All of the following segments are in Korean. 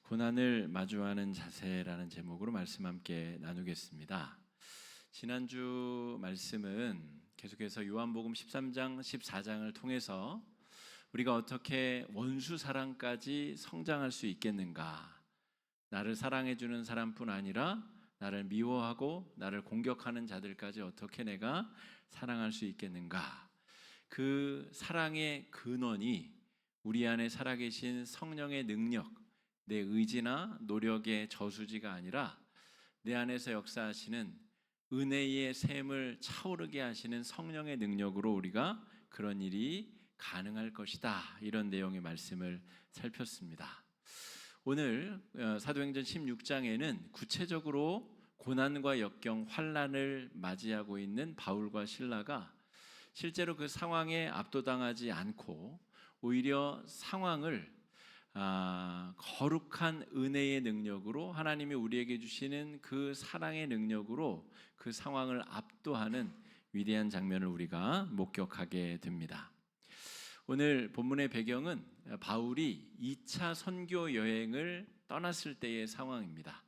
고난을 마주하는 자세라는 제목으로 말씀 함께 나누겠습니다. 지난주 말씀은 계속해서 요한복음 13장, 14장을 통해서 우리가 어떻게 원수 사랑까지 성장할 수 있겠는가, 나를 사랑해주는 사람뿐 아니라 나를 미워하고 나를 공격하는 자들까지 어떻게 내가 사랑할 수 있겠는가, 그 사랑의 근원이 우리 안에 살아계신 성령의 능력, 내 의지나 노력의 저수지가 아니라 내 안에서 역사하시는 은혜의 샘을 차오르게 하시는 성령의 능력으로 우리가 그런 일이 가능할 것이다, 이런 내용의 말씀을 살폈습니다. 오늘 사도행전 16장에는 구체적으로 고난과 역경, 환난을 맞이하고 있는 바울과 실라가 실제로 그 상황에 압도당하지 않고 오히려 상황을 거룩한 은혜의 능력으로, 하나님이 우리에게 주시는 그 사랑의 능력으로 그 상황을 압도하는 위대한 장면을 우리가 목격하게 됩니다. 오늘 본문의 배경은 바울이 2차 선교 여행을 떠났을 때의 상황입니다.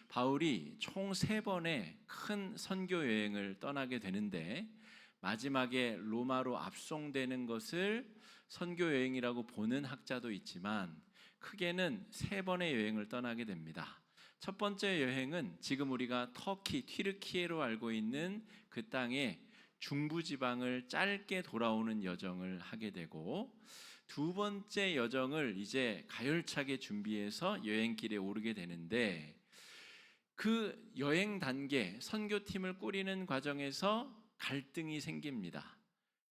바울이 총 3번의 큰 선교 여행을 떠나게 되는데 마지막에 로마로 압송되는 것을 선교 여행이라고 보는 학자도 있지만 크게는 3번의 여행을 떠나게 됩니다. 첫 번째 여행은 지금 우리가 터키, 튀르키예로 알고 있는 그 땅의 중부지방을 짧게 돌아오는 여정을 하게 되고, 두 번째 여정을 이제 가열차게 준비해서 여행길에 오르게 되는데, 그 여행 단계, 선교팀을 꾸리는 과정에서 갈등이 생깁니다.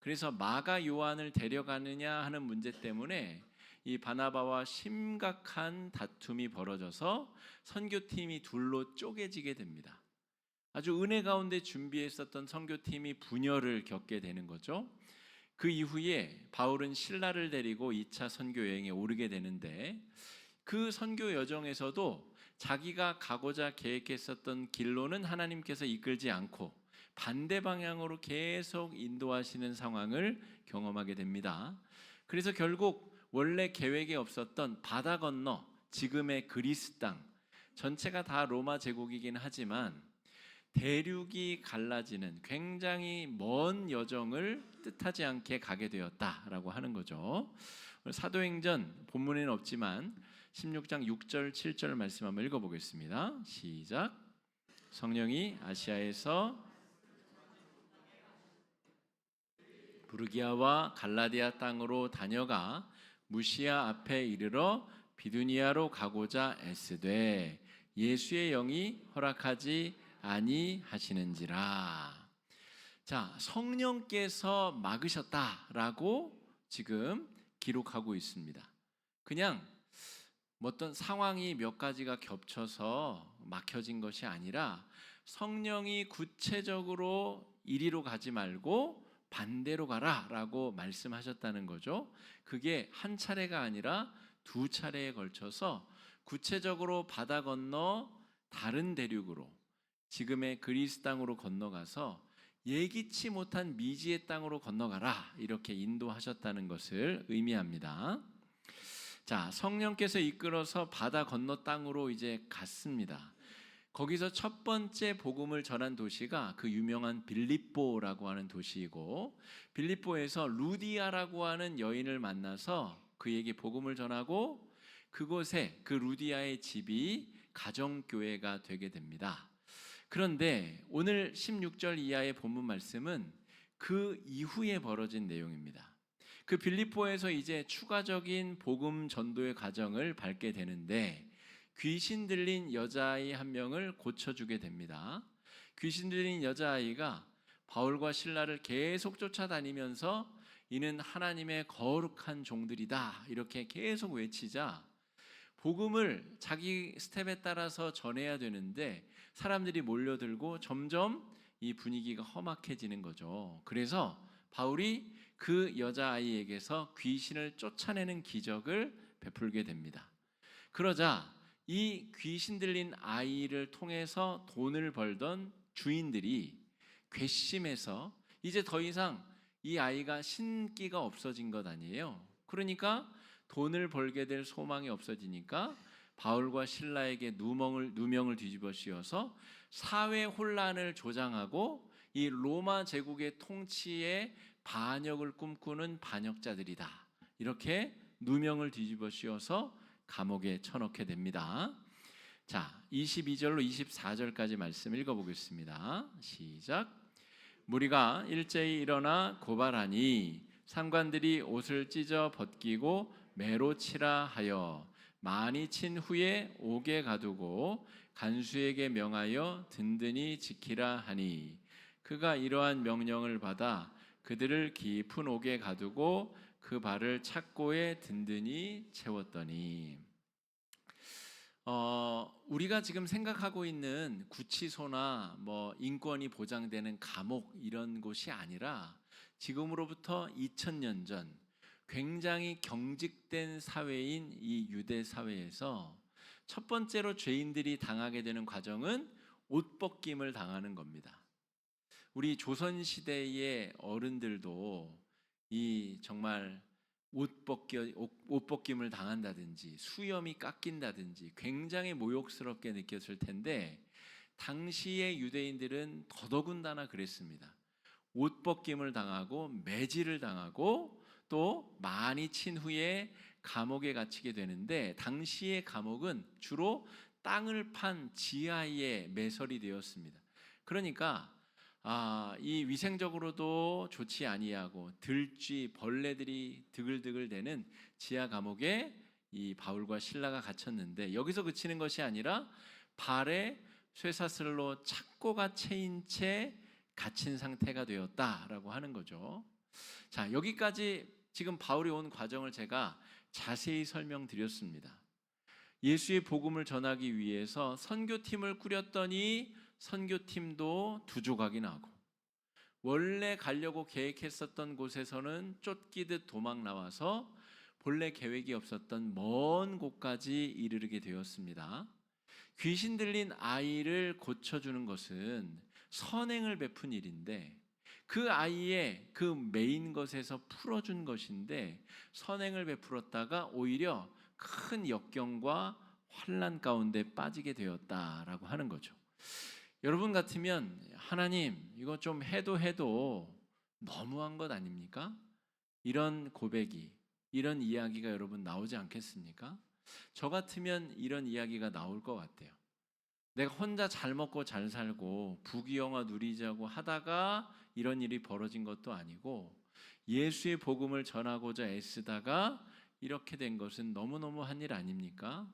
그래서 마가 요한을 데려가느냐 하는 문제 때문에 이 바나바와 심각한 다툼이 벌어져서 선교팀이 둘로 쪼개지게 됩니다. 아주 은혜 가운데 준비했었던 선교팀이 분열을 겪게 되는 거죠. 그 이후에 바울은 실라를 데리고 2차 선교 여행에 오르게 되는데, 그 선교 여정에서도 자기가 가고자 계획했었던 길로는 하나님께서 이끌지 않고 반대 방향으로 계속 인도하시는 상황을 경험하게 됩니다. 그래서 결국 원래 계획에 없었던 바다 건너, 지금의 그리스 땅, 전체가 다 로마 제국이긴 하지만 대륙이 갈라지는 굉장히 먼 여정을 뜻하지 않게 가게 되었다라고 하는 거죠. 사도행전 본문에는 없지만 16장 6절 7절 말씀 한번 읽어보겠습니다. 시작. 성령이 아시아에서 부르기아와 갈라디아 땅으로 다녀가 무시아 앞에 이르러 비두니아로 가고자 애쓰되 예수의 영이 허락하지 아니하시는지라. 자, 성령께서 막으셨다라고 지금 기록하고 있습니다. 그냥 어떤 상황이 몇 가지가 겹쳐서 막혀진 것이 아니라 성령이 구체적으로 이리로 가지 말고 반대로 가라 라고 말씀하셨다는 거죠. 그게 한 차례가 아니라 2차례에 걸쳐서 구체적으로 바다 건너 다른 대륙으로, 지금의 그리스 땅으로 건너가서 예기치 못한 미지의 땅으로 건너가라, 이렇게 인도하셨다는 것을 의미합니다. 자, 성령께서 이끌어서 바다 건너 땅으로 이제 갔습니다. 거기서 첫 번째 복음을 전한 도시가 그 유명한 빌립보라고 하는 도시이고, 빌립보에서 루디아라고 하는 여인을 만나서 그에게 복음을 전하고, 그곳에 그 루디아의 집이 가정교회가 되게 됩니다. 그런데 오늘 16절 이하의 본문 말씀은 그 이후에 벌어진 내용입니다. 그 빌립보에서 이제 추가적인 복음 전도의 과정을 밟게 되는데, 귀신 들린 여자아이 한 명을 고쳐주게 됩니다. 귀신 들린 여자아이가 바울과 실라를 계속 쫓아다니면서 이는 하나님의 거룩한 종들이다, 이렇게 계속 외치자 복음을 자기 스텝에 따라서 전해야 되는데 사람들이 몰려들고 점점 이 분위기가 험악해지는 거죠. 그래서 바울이 그 여자아이에게서 귀신을 쫓아내는 기적을 베풀게 됩니다. 그러자 이 귀신 들린 아이를 통해서 돈을 벌던 주인들이 괘씸해서 이제 더 이상 이 아이가 신기가 없어진 것 아니에요. 그러니까 돈을 벌게 될 소망이 없어지니까 바울과 신라에게 누명을 뒤집어 씌워서 사회 혼란을 조장하고 이 로마 제국의 통치에 반역을 꿈꾸는 반역자들이다. 이렇게 누명을 뒤집어 씌워서 감옥에 쳐넣게 됩니다. 자, 22절로 24절까지 말씀 읽어보겠습니다. 시작. 무리가 일제히 일어나 고발하니 상관들이 옷을 찢어 벗기고 매로 치라 하여 많이 친 후에 옥에 가두고 간수에게 명하여 든든히 지키라 하니 그가 이러한 명령을 받아 그들을 깊은 옥에 가두고 그 발을 착고에 든든히 채웠더니 우리가 지금 생각하고 있는 구치소나 뭐 인권이 보장되는 감옥 이런 곳이 아니라 지금으로부터 2000년 전 굉장히 경직된 사회인 이 유대 사회에서 첫 번째로 죄인들이 당하게 되는 과정은 옷 벗김을 당하는 겁니다. 우리 조선 시대의 어른들도 이 정말 옷 벗김을 당한다든지 수염이 깎인다든지 굉장히 모욕스럽게 느꼈을 텐데 당시의 유대인들은 더더군다나 그랬습니다. 옷 벗김을 당하고 매질을 당하고 또 많이 친 후에 감옥에 갇히게 되는데 당시의 감옥은 주로 땅을 판 지하에 매설이 되었습니다. 그러니까 이 위생적으로도 좋지 아니하고 들쥐, 벌레들이 드글드글대는 지하 감옥에 이 바울과 실라가 갇혔는데 여기서 그치는 것이 아니라 발에 쇠사슬로 착고가 채인 채 갇힌 상태가 되었다라고 하는 거죠. 자, 여기까지 지금 바울이 온 과정을 제가 자세히 설명드렸습니다. 예수의 복음을 전하기 위해서 선교팀을 꾸렸더니 선교팀도 두 조각이 나고 원래 가려고 계획했었던 곳에서는 쫓기듯 도망 나와서 본래 계획이 없었던 먼 곳까지 이르게 되었습니다. 귀신 들린 아이를 고쳐주는 것은 선행을 베푼 일인데 그 아이의 그 메인 것에서 풀어준 것인데 선행을 베풀었다가 오히려 큰 역경과 환난 가운데 빠지게 되었다라고 하는 거죠. 여러분 같으면 하나님 이거 좀 해도 너무한 것 아닙니까? 이런 고백이 이런 이야기가 여러분 나오지 않겠습니까? 저 같으면 이런 이야기가 나올 것 같아요. 내가 혼자 잘 먹고 잘 살고 부귀영화 누리자고 하다가 이런 일이 벌어진 것도 아니고 예수의 복음을 전하고자 애쓰다가 이렇게 된 것은 너무너무한 일 아닙니까?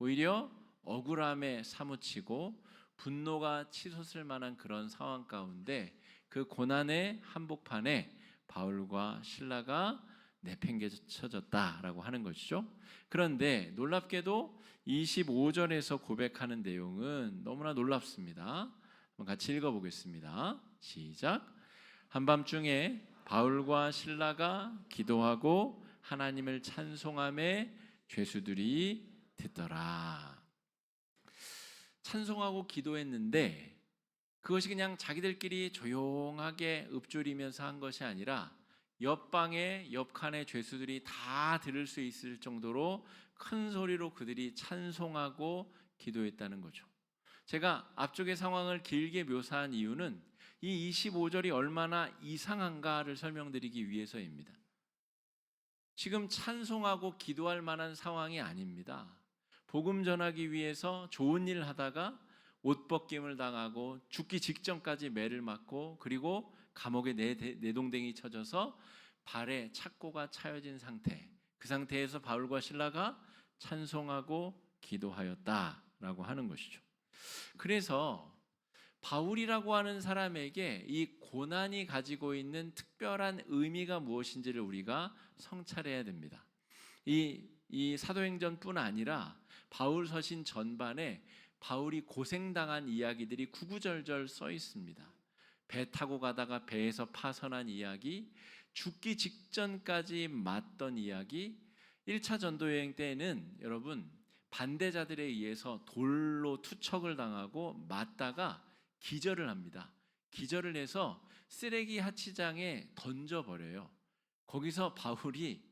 오히려 억울함에 사무치고 분노가 치솟을 만한 그런 상황 가운데 그 고난의 한복판에 바울과 실라가 내팽개쳐졌다라고 하는 것이죠. 그런데 놀랍게도 25절에서 고백하는 내용은 너무나 놀랍습니다. 한번 같이 읽어보겠습니다. 시작. 한밤중에 바울과 실라가 기도하고 하나님을 찬송하며 죄수들이 듣더라. 찬송하고 기도했는데 그것이 그냥 자기들끼리 조용하게 읊조리면서 한 것이 아니라 옆방에 옆칸의 죄수들이 다 들을 수 있을 정도로 큰 소리로 그들이 찬송하고 기도했다는 거죠. 제가 앞쪽의 상황을 길게 묘사한 이유는 이 25절이 얼마나 이상한가를 설명드리기 위해서입니다. 지금 찬송하고 기도할 만한 상황이 아닙니다. 복음 전하기 위해서 좋은 일 하다가 옷 벗김을 당하고 죽기 직전까지 매를 맞고 그리고 감옥에 내동댕이 쳐져서 발에 착고가 차여진 상태, 그 상태에서 바울과 실라가 찬송하고 기도하였다라고 하는 것이죠. 그래서 바울이라고 하는 사람에게 이 고난이 가지고 있는 특별한 의미가 무엇인지를 우리가 성찰해야 됩니다. 이 사도행전뿐 아니라 바울 서신 전반에 바울이 고생당한 이야기들이 구구절절 써 있습니다. 배 타고 가다가 배에서 파선한 이야기, 죽기 직전까지 맞던 이야기, 1차 전도여행 때에는 여러분 반대자들에 의해서 돌로 투척을 당하고 맞다가 기절을 합니다. 기절을 해서 쓰레기 하치장에 던져버려요. 거기서 바울이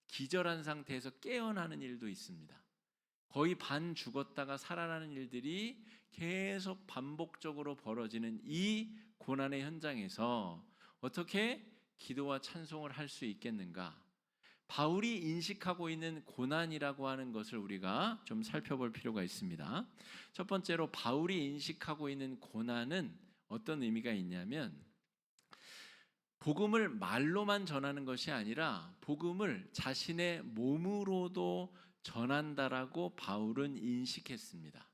기절한 상태에서 깨어나는 일도 있습니다. 거의 반 죽었다가 살아나는 일들이 계속 반복적으로 벌어지는 이 고난의 현장에서 어떻게 기도와 찬송을 할 수 있겠는가? 바울이 인식하고 있는 고난이라고 하는 것을 우리가 좀 살펴볼 필요가 있습니다. 첫 번째로 바울이 인식하고 있는 고난은 어떤 의미가 있냐면 복음을 말로만 전하는 것이 아니라 복음을 자신의 몸으로도 전한다라고 바울은 인식했습니다.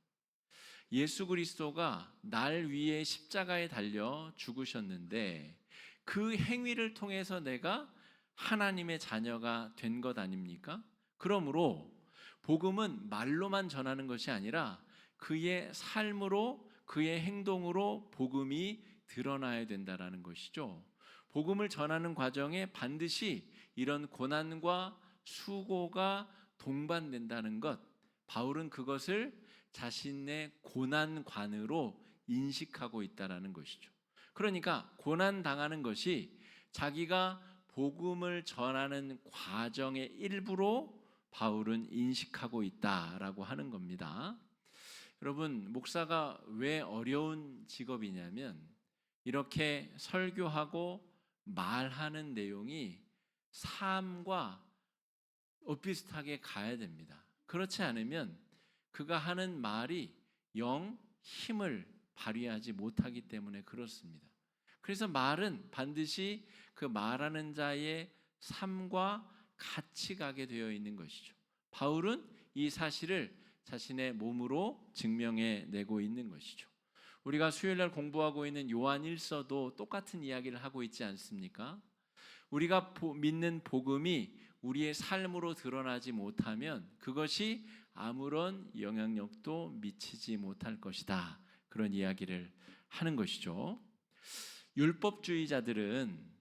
예수 그리스도가 날 위해 십자가에 달려 죽으셨는데 그 행위를 통해서 내가 하나님의 자녀가 된 것 아닙니까? 그러므로 복음은 말로만 전하는 것이 아니라 그의 삶으로 그의 행동으로 복음이 드러나야 된다라는 것이죠. 복음을 전하는 과정에 반드시 이런 고난과 수고가 동반된다는 것, 바울은 그것을 자신의 고난관으로 인식하고 있다라는 것이죠. 그러니까 고난 당하는 것이 자기가 복음을 전하는 과정의 일부로 바울은 인식하고 있다라고 하는 겁니다. 여러분, 목사가 왜 어려운 직업이냐면 이렇게 설교하고 말하는 내용이 삶과 엇비슷하게 가야 됩니다. 그렇지 않으면 그가 하는 말이 영 힘을 발휘하지 못하기 때문에 그렇습니다. 그래서 말은 반드시 그 말하는 자의 삶과 같이 가게 되어 있는 것이죠. 바울은 이 사실을 자신의 몸으로 증명해 내고 있는 것이죠. 우리가 수요일 날 공부하고 있는 요한 1서도 똑같은 이야기를 하고 있지 않습니까? 우리가 믿는 복음이 우리의 삶으로 드러나지 못하면 그것이 아무런 영향력도 미치지 못할 것이다. 그런 이야기를 하는 것이죠. 율법주의자들은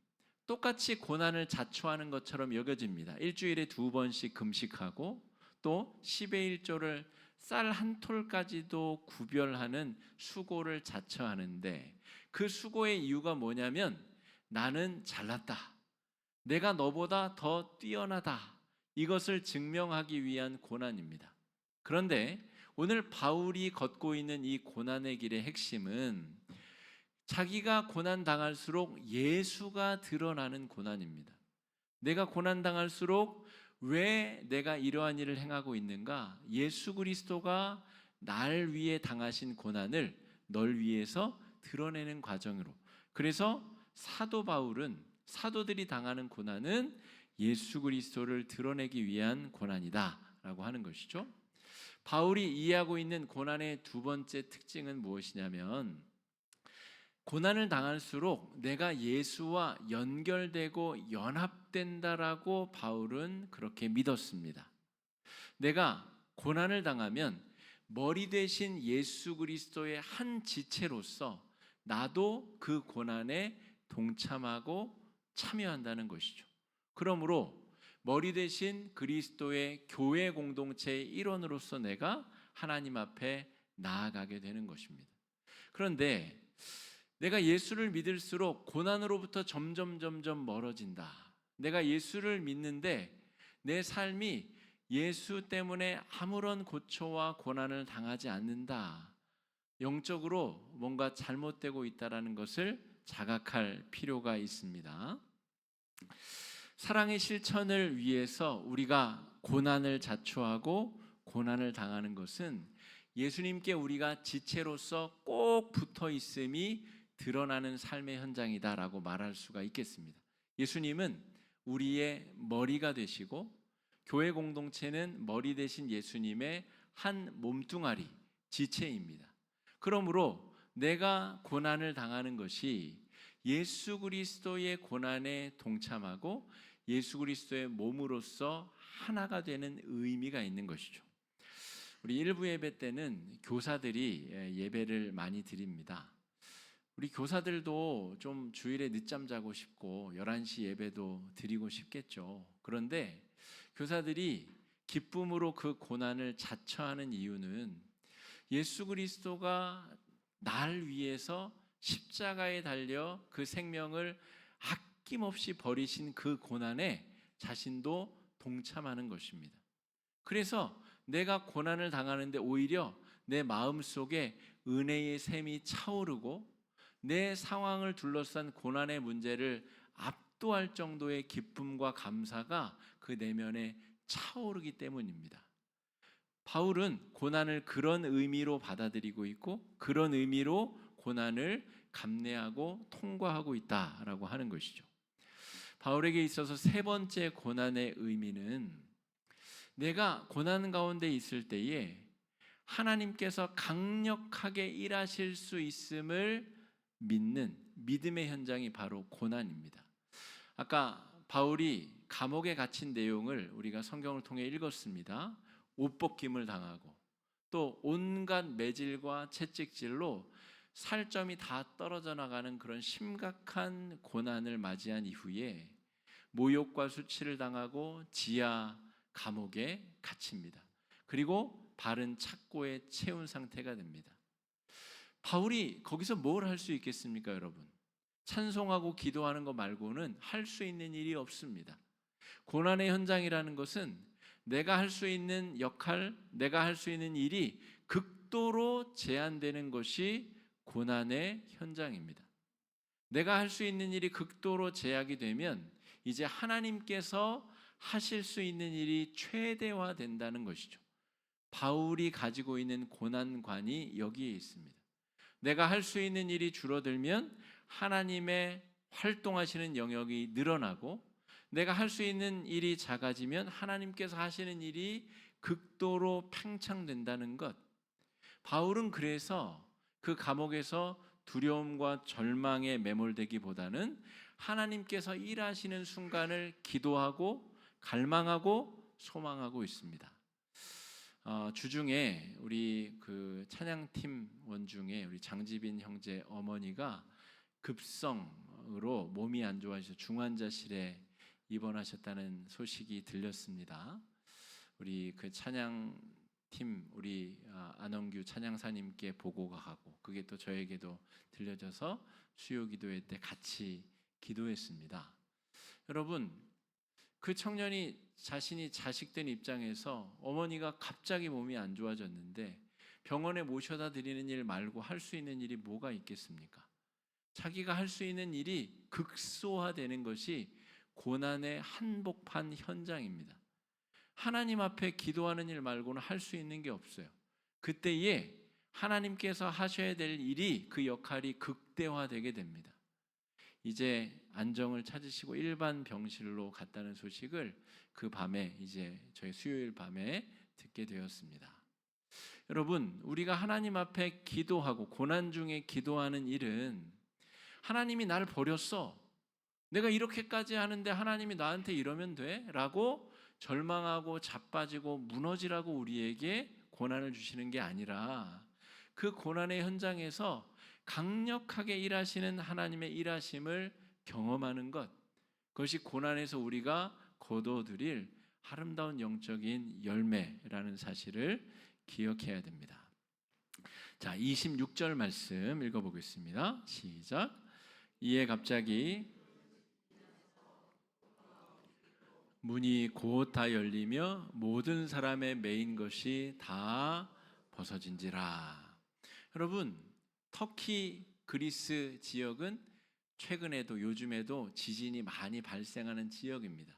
똑같이 고난을 자초하는 것처럼 여겨집니다. 일주일에 2번씩 금식하고 또 10의 1조를 쌀 한 톨까지도 구별하는 수고를 자처하는데 그 수고의 이유가 뭐냐면 나는 잘났다. 내가 너보다 더 뛰어나다. 이것을 증명하기 위한 고난입니다. 그런데 오늘 바울이 걷고 있는 이 고난의 길의 핵심은 자기가 고난 당할수록 예수가 드러나는 고난입니다. 내가 고난 당할수록 왜 내가 이러한 일을 행하고 있는가? 예수 그리스도가 날 위해 당하신 고난을 널 위해서 드러내는 과정으로. 그래서 사도 바울은 사도들이 당하는 고난은 예수 그리스도를 드러내기 위한 고난이다라고 하는 것이죠. 바울이 이해하고 있는 고난의 두 번째 특징은 무엇이냐면 고난을 당할수록 내가 예수와 연결되고 연합된다라고 바울은 그렇게 믿었습니다. 내가 고난을 당하면 머리 대신 예수 그리스도의 한 지체로서 나도 그 고난에 동참하고 참여한다는 것이죠. 그러므로 머리 대신 그리스도의 교회 공동체의 일원으로서 내가 하나님 앞에 나아가게 되는 것입니다. 그런데 내가 예수를 믿을수록 고난으로부터 점점 멀어진다. 내가 예수를 믿는데 내 삶이 예수 때문에 아무런 고초와 고난을 당하지 않는다. 영적으로 뭔가 잘못되고 있다는 것을 자각할 필요가 있습니다. 사랑의 실천을 위해서 우리가 고난을 자초하고 고난을 당하는 것은 예수님께 우리가 지체로서 꼭 붙어 있음이 드러나는 삶의 현장이다라고 말할 수가 있겠습니다. 예수님은 우리의 머리가 되시고 교회 공동체는 머리 대신 예수님의 한 몸뚱아리, 지체입니다. 그러므로 내가 고난을 당하는 것이 예수 그리스도의 고난에 동참하고 예수 그리스도의 몸으로서 하나가 되는 의미가 있는 것이죠. 우리 일부 예배 때는 교사들이 예배를 많이 드립니다. 우리 교사들도 좀 주일에 늦잠 자고 싶고 11시 예배도 드리고 싶겠죠. 그런데 교사들이 기쁨으로 그 고난을 자처하는 이유는 예수 그리스도가 날 위해서 십자가에 달려 그 생명을 아낌없이 버리신 그 고난에 자신도 동참하는 것입니다. 그래서 내가 고난을 당하는데 오히려 내 마음속에 은혜의 샘이 차오르고 내 상황을 둘러싼 고난의 문제를 압도할 정도의 기쁨과 감사가 그 내면에 차오르기 때문입니다. 바울은 고난을 그런 의미로 받아들이고 있고 그런 의미로 고난을 감내하고 통과하고 있다라고 하는 것이죠. 바울에게 있어서 세 번째 고난의 의미는 내가 고난 가운데 있을 때에 하나님께서 강력하게 일하실 수 있음을 믿는 믿음의 현장이 바로 고난입니다. 아까 바울이 감옥에 갇힌 내용을 우리가 성경을 통해 읽었습니다. 옷벗김을 당하고 또 온갖 매질과 채찍질로 살점이 다 떨어져 나가는 그런 심각한 고난을 맞이한 이후에 모욕과 수치를 당하고 지하 감옥에 갇힙니다. 그리고 바른 착고에 채운 상태가 됩니다. 바울이 거기서 뭘 할 수 있겠습니까, 여러분? 찬송하고 기도하는 것 말고는 할 수 있는 일이 없습니다. 고난의 현장이라는 것은 내가 할 수 있는 역할, 내가 할 수 있는 일이 극도로 제한되는 것이 고난의 현장입니다. 내가 할 수 있는 일이 극도로 제약이 되면 이제 하나님께서 하실 수 있는 일이 최대화된다는 것이죠. 바울이 가지고 있는 고난관이 여기에 있습니다. 내가 할 수 있는 일이 줄어들면 하나님의 활동하시는 영역이 늘어나고 내가 할 수 있는 일이 작아지면 하나님께서 하시는 일이 극도로 팽창된다는 것. 바울은 그래서 그 감옥에서 두려움과 절망에 매몰되기보다는 하나님께서 일하시는 순간을 기도하고 갈망하고 소망하고 있습니다. 주중에 우리 그 찬양팀원 중에 우리 장지빈 형제 어머니가 급성으로 몸이 안 좋아지셔서 중환자실에 입원하셨다는 소식이 들렸습니다. 우리 그 찬양팀 우리 안원규 찬양사님께 보고가 가고 그게 또 저에게도 들려져서 수요기도회 때 같이 기도했습니다. 여러분, 그 청년이 자신이 자식된 입장에서 어머니가 갑자기 몸이 안 좋아졌는데 병원에 모셔다 드리는 일 말고 할 수 있는 일이 뭐가 있겠습니까? 자기가 할 수 있는 일이 극소화되는 것이 고난의 한복판 현장입니다. 하나님 앞에 기도하는 일 말고는 할 수 있는 게 없어요. 그때에 하나님께서 하셔야 될 일이 그 역할이 극대화되게 됩니다. 이제 안정을 찾으시고 일반 병실로 갔다는 소식을 그 밤에 이제 저희 수요일 밤에 듣게 되었습니다. 여러분, 우리가 하나님 앞에 기도하고 고난 중에 기도하는 일은 하나님이 나를 버렸어. 내가 이렇게까지 하는데 하나님이 나한테 이러면 돼? 라고 절망하고 자빠지고 무너지라고 우리에게 고난을 주시는 게 아니라 그 고난의 현장에서 강력하게 일하시는 하나님의 일하심을 경험하는 것, 그것이 고난에서 우리가 거둬들일 아름다운 영적인 열매라는 사실을 기억해야 됩니다. 자, 26절 말씀 읽어보겠습니다. 시작. 이에 갑자기 문이 곧 다 열리며 모든 사람의 매인 것이 다 벗어진지라. 여러분, 터키, 그리스 지역은 최근에도 요즘에도 지진이 많이 발생하는 지역입니다.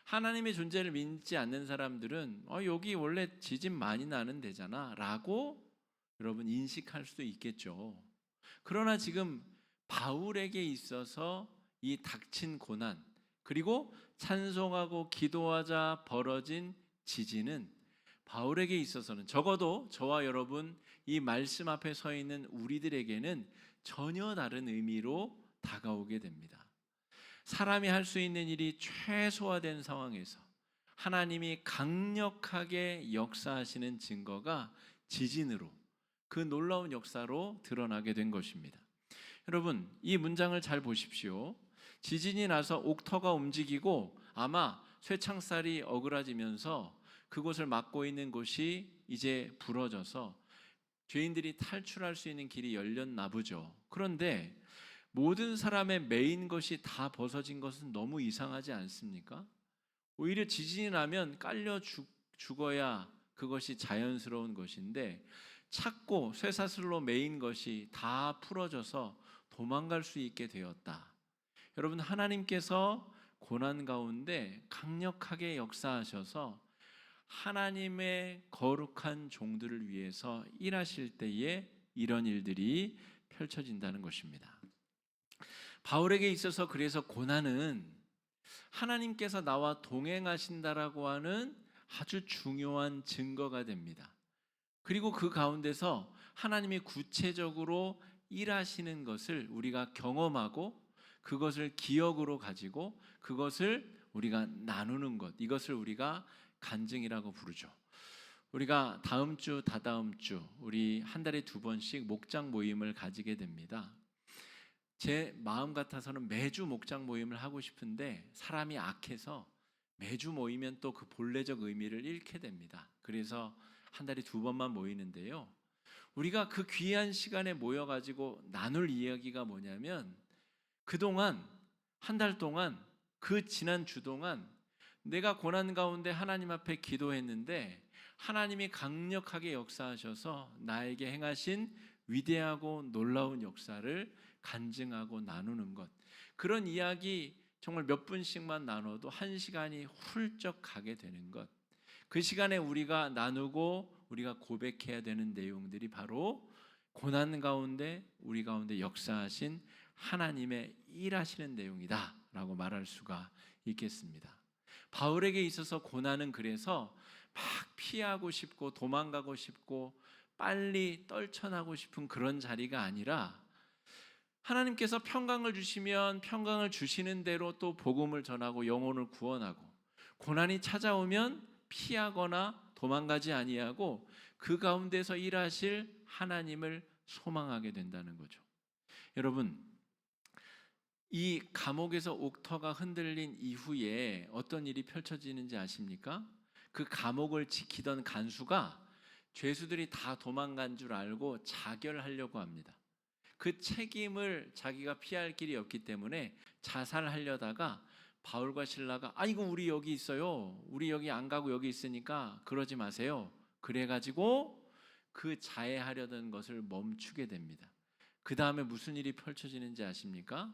하나님의 존재를 믿지 않는 사람들은 여기 원래 지진 많이 나는 데잖아 라고 여러분 인식할 수도 있겠죠. 그러나 지금 바울에게 있어서 이 닥친 고난 그리고 찬송하고 기도하자 벌어진 지진은 바울에게 있어서는 적어도 저와 여러분 이 말씀 앞에 서 있는 우리들에게는 전혀 다른 의미로 다가오게 됩니다. 사람이 할 수 있는 일이 최소화된 상황에서 하나님이 강력하게 역사하시는 증거가 지진으로 그 놀라운 역사로 드러나게 된 것입니다. 여러분, 이 문장을 잘 보십시오. 지진이 나서 옥터가 움직이고 아마 쇠창살이 어그라지면서 그곳을 막고 있는 곳이 이제 부러져서 죄인들이 탈출할 수 있는 길이 열렸나 보죠. 그런데 모든 사람의 매인 것이 다 벗어진 것은 너무 이상하지 않습니까? 오히려 지진이 나면 깔려 죽어야 그것이 자연스러운 것인데 찾고 쇠사슬로 매인 것이 다 풀어져서 도망갈 수 있게 되었다. 여러분, 하나님께서 고난 가운데 강력하게 역사하셔서 하나님의 거룩한 종들을 위해서 일하실 때에 이런 일들이 펼쳐진다는 것입니다. 바울에게 있어서 그래서 고난은 하나님께서 나와 동행하신다라고 하는 아주 중요한 증거가 됩니다. 그리고 그 가운데서 하나님이 구체적으로 일하시는 것을 우리가 경험하고 그것을 기억으로 가지고 그것을 우리가 나누는 것, 이것을 우리가 간증이라고 부르죠. 우리가 다음 주, 다다음 주 우리 한 달에 2번씩 목장 모임을 가지게 됩니다. 제 마음 같아서는 매주 목장 모임을 하고 싶은데 사람이 악해서 매주 모이면 또 그 본래적 의미를 잃게 됩니다. 그래서 한 달에 2번만 모이는데요. 우리가 그 귀한 시간에 모여가지고 나눌 이야기가 뭐냐면 그동안 한 달 동안 그 지난 주 동안 내가 고난 가운데 하나님 앞에 기도했는데 하나님이 강력하게 역사하셔서 나에게 행하신 위대하고 놀라운 역사를 간증하고 나누는 것, 그런 이야기 정말 몇 분씩만 나눠도 1시간이 훌쩍 가게 되는 것, 그 시간에 우리가 나누고 우리가 고백해야 되는 내용들이 바로 고난 가운데 우리 가운데 역사하신 하나님의 일하시는 내용이다 라고 말할 수가 있겠습니다. 바울에게 있어서 고난은 그래서 막 피하고 싶고 도망가고 싶고 빨리 떨쳐나고 싶은 그런 자리가 아니라 하나님께서 평강을 주시면 평강을 주시는 대로 또 복음을 전하고 영혼을 구원하고, 고난이 찾아오면 피하거나 도망가지 아니하고 그 가운데서 일하실 하나님을 소망하게 된다는 거죠. 여러분, 이 감옥에서 옥터가 흔들린 이후에 어떤 일이 펼쳐지는지 아십니까? 그 감옥을 지키던 간수가 죄수들이 다 도망간 줄 알고 자결하려고 합니다. 그 책임을 자기가 피할 길이 없기 때문에 자살하려다가 바울과 실라가 아이고 우리 여기 있어요, 우리 여기 안 가고 여기 있으니까 그러지 마세요, 그래가지고 그 자해하려던 것을 멈추게 됩니다. 그 다음에 무슨 일이 펼쳐지는지 아십니까?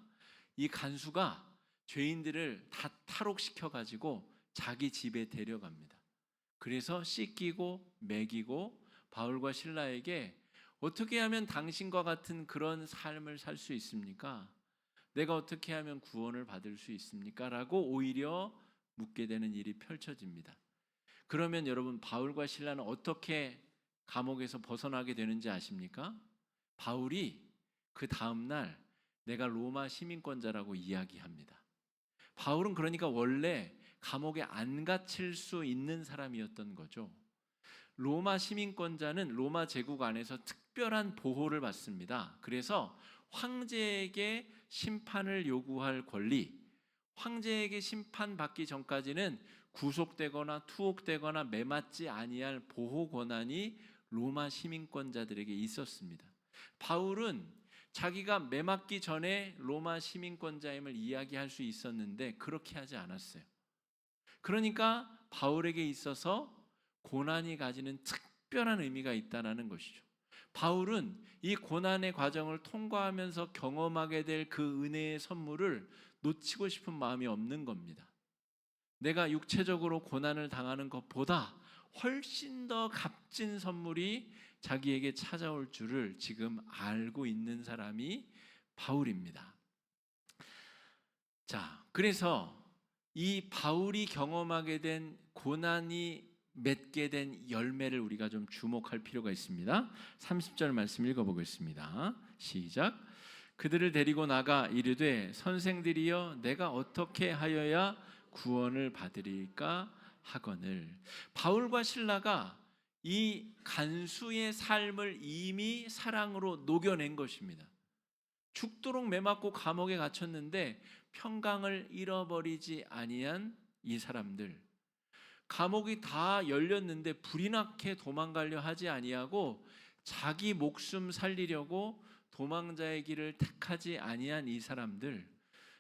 이 간수가 죄인들을 다 탈옥시켜가지고 자기 집에 데려갑니다. 그래서 씻기고 먹이고 바울과 실라에게 어떻게 하면 당신과 같은 그런 삶을 살 수 있습니까? 내가 어떻게 하면 구원을 받을 수 있습니까? 라고 오히려 묻게 되는 일이 펼쳐집니다. 그러면 여러분, 바울과 실라는 어떻게 감옥에서 벗어나게 되는지 아십니까? 바울이 그 다음날 내가 로마 시민권자라고 이야기합니다. 바울은 그러니까 원래 감옥에 안 갇힐 수 있는 사람이었던 거죠. 로마 시민권자는 로마 제국 안에서 특별한 보호를 받습니다. 그래서 황제에게 심판을 요구할 권리, 황제에게 심판받기 전까지는 구속되거나 투옥되거나 매맞지 아니할 보호 권한이 로마 시민권자들에게 있었습니다. 바울은 자기가 매맞기 전에 로마 시민권자임을 이야기할 수 있었는데 그렇게 하지 않았어요. 그러니까 바울에게 있어서 고난이 가지는 특별한 의미가 있다는 것이죠. 바울은 이 고난의 과정을 통과하면서 경험하게 될 그 은혜의 선물을 놓치고 싶은 마음이 없는 겁니다. 내가 육체적으로 고난을 당하는 것보다 훨씬 더 값진 선물이 자기에게 찾아올 줄을 지금 알고 있는 사람이 바울입니다. 자, 그래서 이 바울이 경험하게 된 고난이 맺게 된 열매를 우리가 좀 주목할 필요가 있습니다. 30절 말씀 읽어보겠습니다. 시작. 그들을 데리고 나가 이르되 선생들이여 내가 어떻게 하여야 구원을 받으리까 하거늘. 바울과 실라가 이 간수의 삶을 이미 사랑으로 녹여낸 것입니다. 죽도록 매맞고 감옥에 갇혔는데 평강을 잃어버리지 아니한 이 사람들, 감옥이 다 열렸는데 불이 나게 도망가려 하지 아니하고 자기 목숨 살리려고 도망자의 길을 택하지 아니한 이 사람들,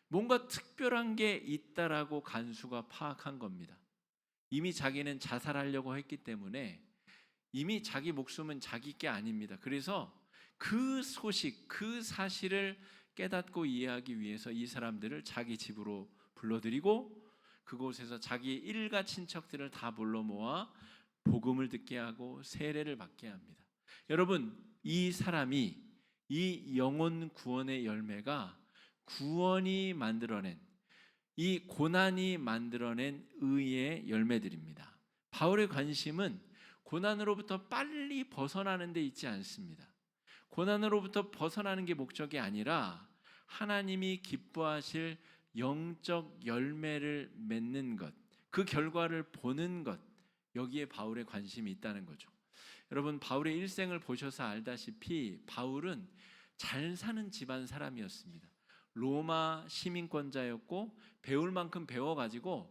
뭔가 특별한 게 있다라고 간수가 파악한 겁니다. 이미 자기는 자살하려고 했기 때문에 이미 자기 목숨은 자기 게 아닙니다. 그래서 그 소식, 그 사실을 깨닫고 이해하기 위해서 이 사람들을 자기 집으로 불러들이고 그곳에서 자기 일가 친척들을 다 불러 모아 복음을 듣게 하고 세례를 받게 합니다. 여러분, 이 사람이 이 영혼 구원의 열매가 구원이 만들어낸, 이 고난이 만들어낸 의의 열매들입니다. 바울의 관심은 고난으로부터 빨리 벗어나는 데 있지 않습니다. 고난으로부터 벗어나는 게 목적이 아니라 하나님이 기뻐하실 영적 열매를 맺는 것, 그 결과를 보는 것, 여기에 바울의 관심이 있다는 거죠. 여러분, 바울의 일생을 보셔서 알다시피 바울은 잘 사는 집안 사람이었습니다. 로마 시민권자였고 배울 만큼 배워가지고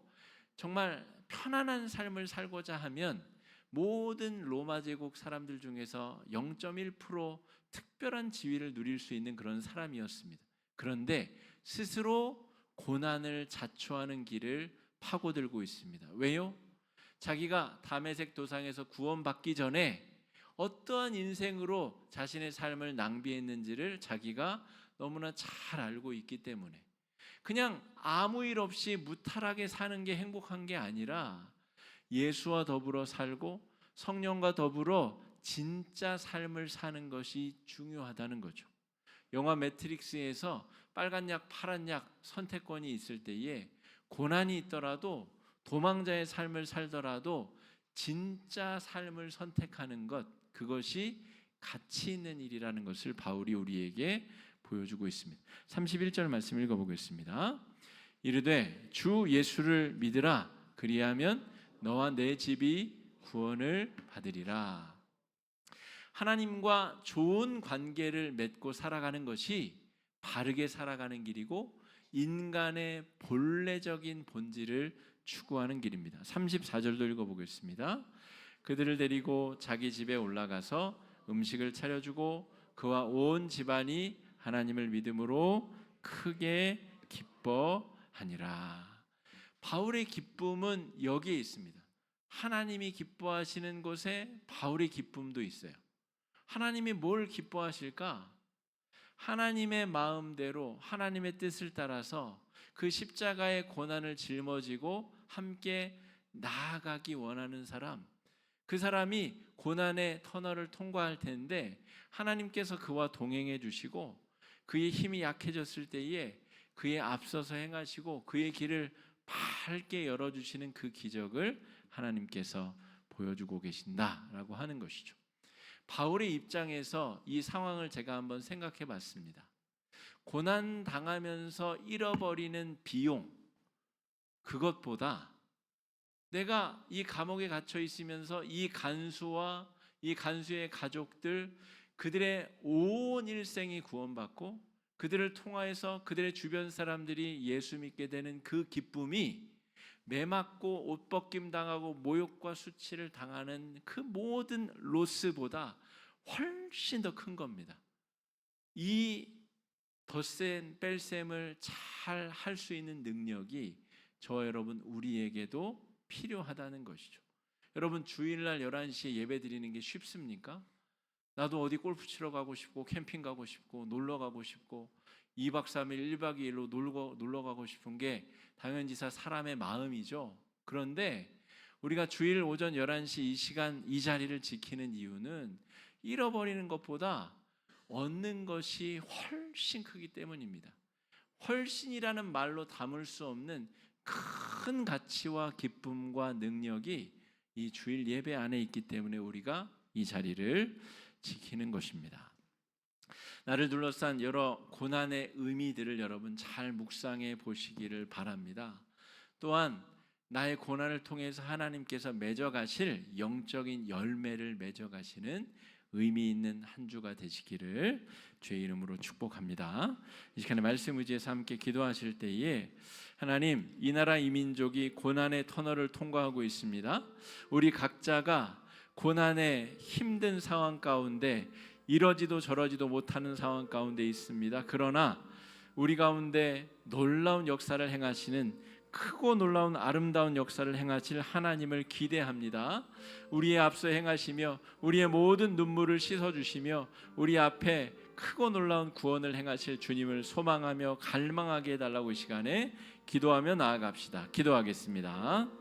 정말 편안한 삶을 살고자 하면 모든 로마 제국 사람들 중에서 0.1% 특별한 지위를 누릴 수 있는 그런 사람이었습니다. 그런데 스스로 고난을 자초하는 길을 파고들고 있습니다. 왜요? 자기가 다메섹 도상에서 구원받기 전에 어떠한 인생으로 자신의 삶을 낭비했는지를 자기가 너무나 잘 알고 있기 때문에 그냥 아무 일 없이 무탈하게 사는 게 행복한 게 아니라 예수와 더불어 살고 성령과 더불어 진짜 삶을 사는 것이 중요하다는 거죠. 영화 매트릭스에서 빨간 약, 파란 약 선택권이 있을 때에 고난이 있더라도 도망자의 삶을 살더라도 진짜 삶을 선택하는 것, 그것이 가치 있는 일이라는 것을 바울이 우리에게 보여주고 있습니다. 31절 말씀 읽어보겠습니다. 이르되 주 예수를 믿으라. 그리하면 너와 내 집이 구원을 받으리라. 하나님과 좋은 관계를 맺고 살아가는 것이 바르게 살아가는 길이고 인간의 본래적인 본질을 추구하는 길입니다. 34절도 읽어보겠습니다. 그들을 데리고 자기 집에 올라가서 음식을 차려주고 그와 온 집안이 하나님을 믿음으로 크게 기뻐하니라. 바울의 기쁨은 여기에 있습니다. 하나님이 기뻐하시는 곳에 바울의 기쁨도 있어요. 하나님이 뭘 기뻐하실까? 하나님의 마음대로 하나님의 뜻을 따라서 그 십자가의 고난을 짊어지고 함께 나아가기 원하는 사람, 그 사람이 고난의 터널을 통과할 텐데 하나님께서 그와 동행해 주시고 그의 힘이 약해졌을 때에 그의 앞서서 행하시고 그의 길을 밝게 열어주시는 그 기적을 하나님께서 보여주고 계신다라고 하는 것이죠. 바울의 입장에서 이 상황을 제가 한번 생각해 봤습니다. 고난 당하면서 잃어버리는 비용, 그것보다 내가 이 감옥에 갇혀 있으면서 이 간수와 이 간수의 가족들, 그들의 온 일생이 구원받고 그들을 통하여서 그들의 주변 사람들이 예수 믿게 되는 그 기쁨이 매맞고 옷 벗김 당하고 모욕과 수치를 당하는 그 모든 로스보다 훨씬 더 큰 겁니다. 이 덧셈 뺄셈을 잘 할 수 있는 능력이 저와 여러분 우리에게도 필요하다는 것이죠. 여러분, 주일날 11시에 예배 드리는 게 쉽습니까? 나도 어디 골프 치러 가고 싶고 캠핑 가고 싶고 놀러 가고 싶고 2박 3일 1박 2일로 놀러 가고 싶은 게 당연지사 사람의 마음이죠. 그런데 우리가 주일 오전 11시 이 시간 이 자리를 지키는 이유는 잃어버리는 것보다 얻는 것이 훨씬 크기 때문입니다. 훨씬이라는 말로 담을 수 없는 큰 가치와 기쁨과 능력이 이 주일 예배 안에 있기 때문에 우리가 이 자리를 지키는 것입니다. 나를 둘러싼 여러 고난의 의미들을 여러분 잘 묵상해 보시기를 바랍니다. 또한 나의 고난을 통해서 하나님께서 맺어가실 영적인 열매를 맺어가시는 의미 있는 한 주가 되시기를 주의 이름으로 축복합니다. 이 시간에 말씀 의지해서 함께 기도하실 때에 하나님, 이 나라 이 민족이 고난의 터널을 통과하고 있습니다. 우리 각자가 고난의 힘든 상황 가운데 이러지도 저러지도 못하는 상황 가운데 있습니다. 그러나 우리 가운데 놀라운 역사를 행하시는 크고 놀라운 아름다운 역사를 행하실 하나님을 기대합니다. 우리의 앞서 행하시며 우리의 모든 눈물을 씻어주시며 우리 앞에 크고 놀라운 구원을 행하실 주님을 소망하며 갈망하게 해달라고 이 시간에 기도하며 나아갑시다. 기도하겠습니다.